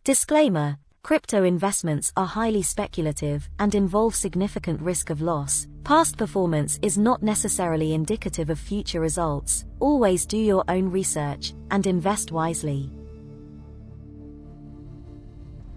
Disclaimer: crypto investments are highly speculative and involve significant risk of loss. Past performance is not necessarily indicative of future results. Always do your own research and invest wisely.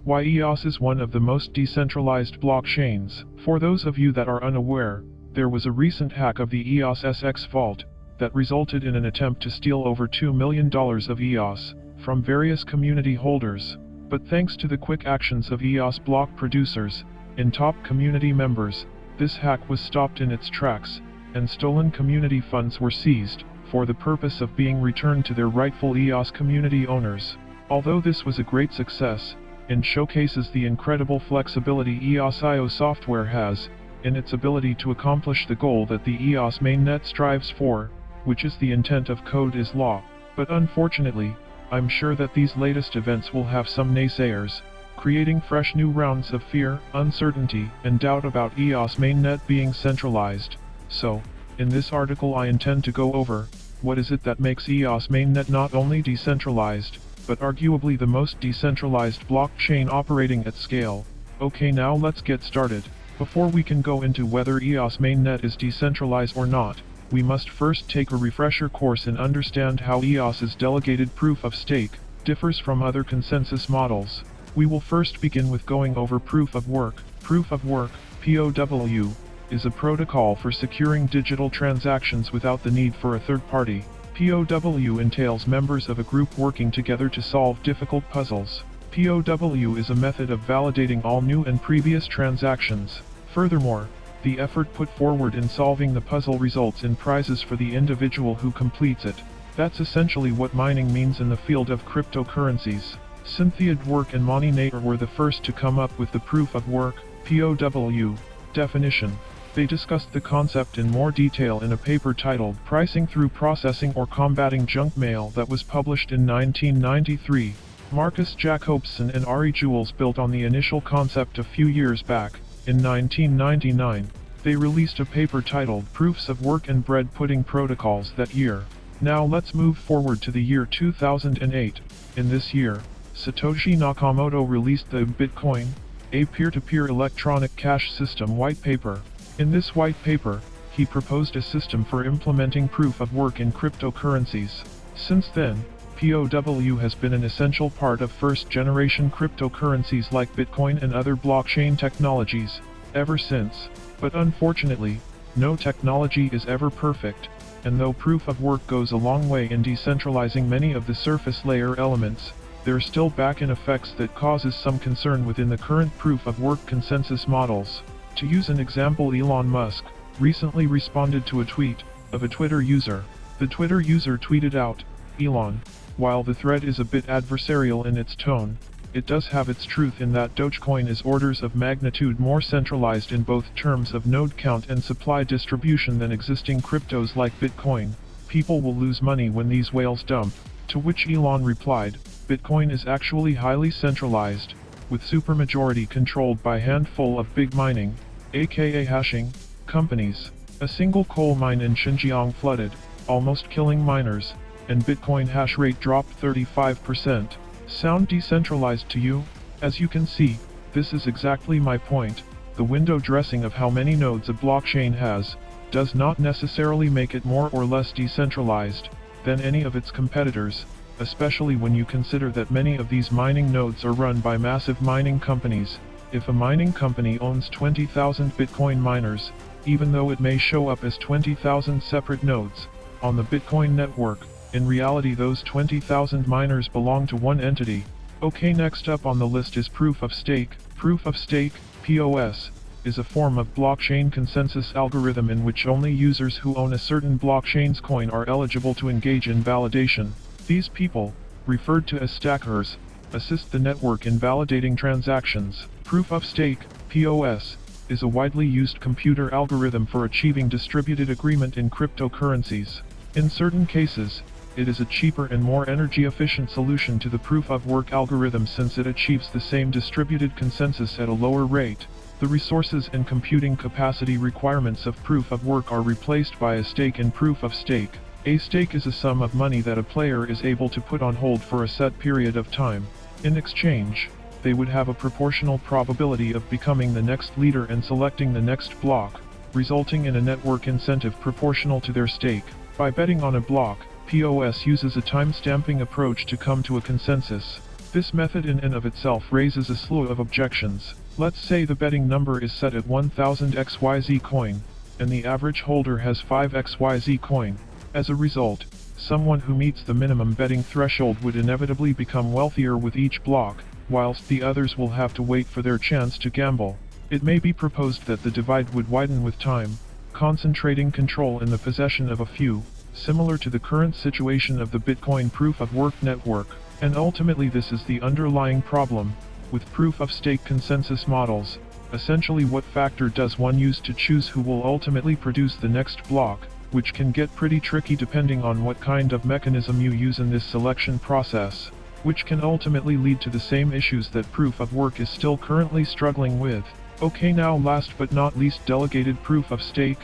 Why EOS is one of the most decentralized blockchains. For those of you that are unaware, there was a recent hack of the EOS SX Vault that resulted in an attempt to steal over $2 million of EOS from various community holders. But thanks to the quick actions of EOS block producers and top community members, this hack was stopped in its tracks, and stolen community funds were seized for the purpose of being returned to their rightful EOS community owners. Although this was a great success, and showcases the incredible flexibility EOS-IO software has in its ability to accomplish the goal that the EOS mainnet strives for, which is the intent of code is law. But unfortunately, I'm sure that these latest events will have some naysayers, creating fresh new rounds of fear, uncertainty, and doubt about EOS mainnet being centralized. So, in this article I intend to go over, what is it that makes EOS mainnet not only decentralized, but arguably the most decentralized blockchain operating at scale. Okay, now let's get started. Before we can go into whether EOS mainnet is decentralized or not, we must first take a refresher course and understand how EOS's delegated proof of stake differs from other consensus models. We will first begin with going over proof of work. Proof of work, POW, is a protocol for securing digital transactions without the need for a third party. POW entails members of a group working together to solve difficult puzzles. POW is a method of validating all new and previous transactions. Furthermore, the effort put forward in solving the puzzle results in prizes for the individual who completes it. That's essentially what mining means in the field of cryptocurrencies. Cynthia Dwork and Moni Nader were the first to come up with the proof of work, POW, definition. They discussed the concept in more detail in a paper titled Pricing Through Processing or Combating Junk Mail that was published in 1993. Marcus Jacobson and Ari Jules built on the initial concept a few years back. In 1999, they released a paper titled Proofs of Work and Bread Pudding Protocols that year. Now let's move forward to the year 2008. In this year, Satoshi Nakamoto released the Bitcoin, a peer-to-peer electronic cash system white paper. In this white paper, he proposed a system for implementing proof of work in cryptocurrencies. Since then, POW has been an essential part of first-generation cryptocurrencies like Bitcoin and other blockchain technologies, ever since. But unfortunately, no technology is ever perfect, and though proof of work goes a long way in decentralizing many of the surface layer elements, there are still back-end effects that causes some concern within the current proof of work consensus models. To use an example, Elon Musk recently responded to a tweet of a Twitter user. The Twitter user tweeted out, "Elon, while the thread is a bit adversarial in its tone, it does have its truth in that Dogecoin is orders of magnitude more centralized in both terms of node count and supply distribution than existing cryptos like Bitcoin. People will lose money when these whales dump." To which Elon replied, "Bitcoin is actually highly centralized, with supermajority controlled by a handful of big mining, aka hashing, companies. A single coal mine in Xinjiang flooded, almost killing miners, and Bitcoin hash rate dropped 35%. Sound decentralized to you? As you can see, this is exactly my point. The window dressing of how many nodes a blockchain has does not necessarily make it more or less decentralized than any of its competitors, especially when you consider that many of these mining nodes are run by massive mining companies. If a mining company owns 20,000 Bitcoin miners, even though it may show up as 20,000 separate nodes on the Bitcoin network, in reality those 20,000 miners belong to one entity. Okay, next up on the list is proof of stake. Proof of stake, POS, is a form of blockchain consensus algorithm in which only users who own a certain blockchain's coin are eligible to engage in validation. These people, referred to as stackers, assist the network in validating transactions. Proof of stake, POS, is a widely used computer algorithm for achieving distributed agreement in cryptocurrencies. In certain cases, it is a cheaper and more energy-efficient solution to the proof-of-work algorithm since it achieves the same distributed consensus at a lower rate. The resources and computing capacity requirements of proof-of-work are replaced by a stake in proof-of-stake. A stake is a sum of money that a player is able to put on hold for a set period of time. In exchange, they would have a proportional probability of becoming the next leader and selecting the next block, resulting in a network incentive proportional to their stake. By betting on a block, POS uses a time-stamping approach to come to a consensus. This method in and of itself raises a slew of objections. Let's say the betting number is set at 1000 XYZ coin, and the average holder has 5 XYZ coin. As a result, someone who meets the minimum betting threshold would inevitably become wealthier with each block, whilst the others will have to wait for their chance to gamble. It may be proposed that the divide would widen with time, concentrating control in the possession of a few, similar to the current situation of the Bitcoin proof-of-work network. And ultimately this is the underlying problem with proof-of-stake consensus models. Essentially, what factor does one use to choose who will ultimately produce the next block, which can get pretty tricky depending on what kind of mechanism you use in this selection process, which can ultimately lead to the same issues that proof-of-work is still currently struggling with. Okay, now last but not least, delegated proof-of-stake,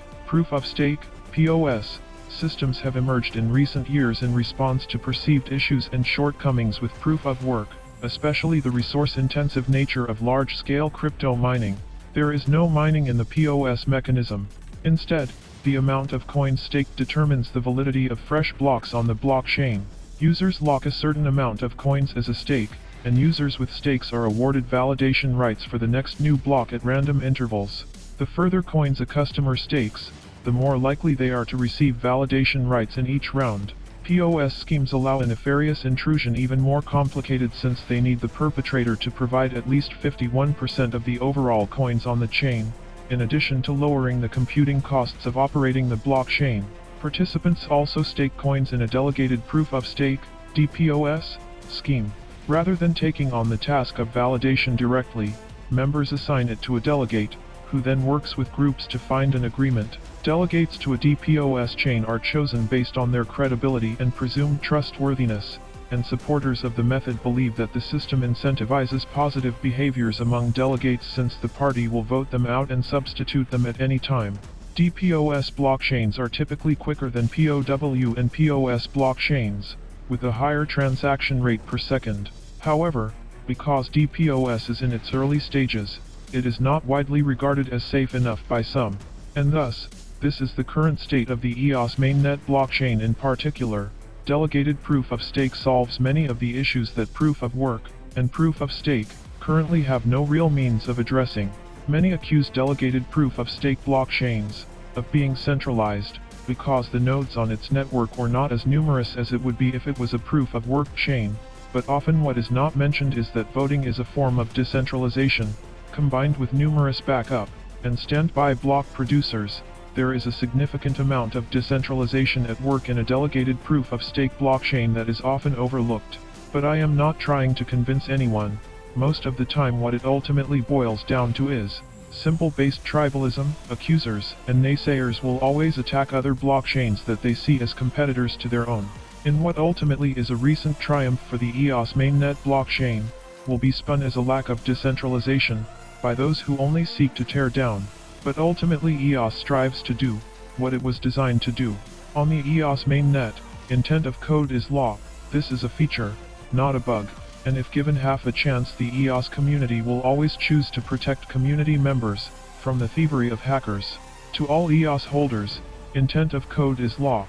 POS, systems have emerged in recent years in response to perceived issues and shortcomings with proof-of-work, especially the resource-intensive nature of large-scale crypto mining. There is no mining in the POS mechanism. Instead, the amount of coins staked determines the validity of fresh blocks on the blockchain. Users lock a certain amount of coins as a stake, and users with stakes are awarded validation rights for the next new block at random intervals. The further coins a customer stakes, the more likely they are to receive validation rights in each round. POS schemes allow a nefarious intrusion even more complicated since they need the perpetrator to provide at least 51% of the overall coins on the chain, in addition to lowering the computing costs of operating the blockchain. Participants also stake coins in a delegated proof-of-stake, DPoS, scheme. Rather than taking on the task of validation directly, members assign it to a delegate, who then works with groups to find an agreement. Delegates to a DPoS chain are chosen based on their credibility and presumed trustworthiness, and supporters of the method believe that the system incentivizes positive behaviors among delegates since the party will vote them out and substitute them at any time. DPoS blockchains are typically quicker than POW and POS blockchains, with a higher transaction rate per second. However, because DPoS is in its early stages, it is not widely regarded as safe enough by some, and thus, this is the current state of the EOS mainnet blockchain. In particular, delegated proof-of-stake solves many of the issues that proof-of-work and proof-of-stake currently have no real means of addressing. Many accuse delegated proof-of-stake blockchains of being centralized, because the nodes on its network were not as numerous as it would be if it was a proof-of-work chain, but often what is not mentioned is that voting is a form of decentralization, combined with numerous backup and standby block producers. There is a significant amount of decentralization at work in a delegated proof-of-stake blockchain that is often overlooked. But I am not trying to convince anyone. Most of the time what it ultimately boils down to is simple based tribalism. Accusers and naysayers will always attack other blockchains that they see as competitors to their own. In what ultimately is a recent triumph for the EOS mainnet blockchain, will be spun as a lack of decentralization by those who only seek to tear down. But ultimately EOS strives to do what it was designed to do. On the EOS mainnet, intent of code is law. This is a feature, not a bug. And if given half a chance, the EOS community will always choose to protect community members from the thievery of hackers. To all EOS holders, intent of code is law.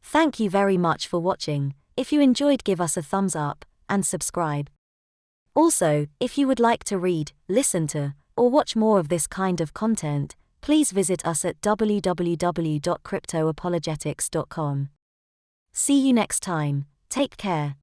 Thank you very much for watching. If you enjoyed, give us a thumbs up and subscribe. Also, if you would like to read, listen to, or watch more of this kind of content, please visit us at www.cryptoapologetics.com. See you next time. Take care.